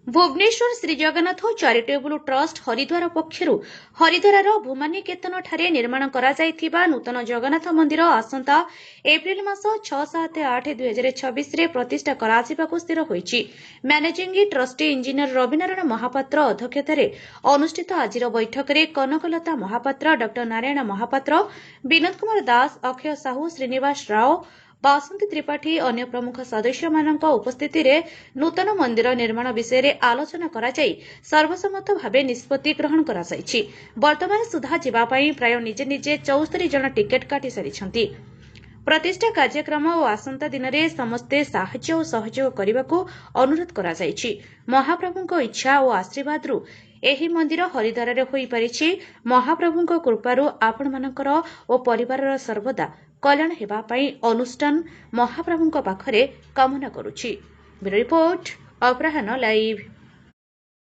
Bhubaneswar Shrijagannath चारिटेबल trust Haridwar पक्षर Haridwar भूमानिकेतन ठारे निर्माण करा नूतन जगन्नाथ मंदिर आसंता एप्रिल मास 6-7-8-2026 रे प्रतिष्ठा कराजिबाकु स्थिर होईछि। Managing trustee engineer Ravinarayan Mahapatra अध्यक्षतार अनुष्ठित आजिर बैठक में कनकलता महापात्र, डॉ नारायण महापात्र, विनोद कुमार दास, अक्षय साहू, श्रीनिवास राव, बासंती त्रिपाठी अन्य प्रमुख सदस्य मानक उपस्थिति रे नूतन मंदिर निर्माण विषय में आलोचना कराई सर्वसम्मत भावे निष्पत्ति ग्रहण कराଯାଇଛି। वर्तमान सुधा जीवापाई प्राय निजे निजे 74 जन टिकेट काटी सारिछंती। प्रतिष्ठा कार्यक्रम और आसंता दिन में समस्ते साहाय्य और सहयोग करने को अनुरोध कराଯାଇଛି। महाप्रभुଙ୍କ इच्छा और आशीर्वाद एही मंदिर हरिद्वार होई परिछि। महाप्रभुଙ୍କ कृपारू आपण मानकर और परिवारर सर्वदा कल्याण हेबा पई अनुष्ठान महाप्रभुଙ୍କ पाखरे कामना करूछि। ब्यूरो रिपोर्ट अपराह्न लाइव।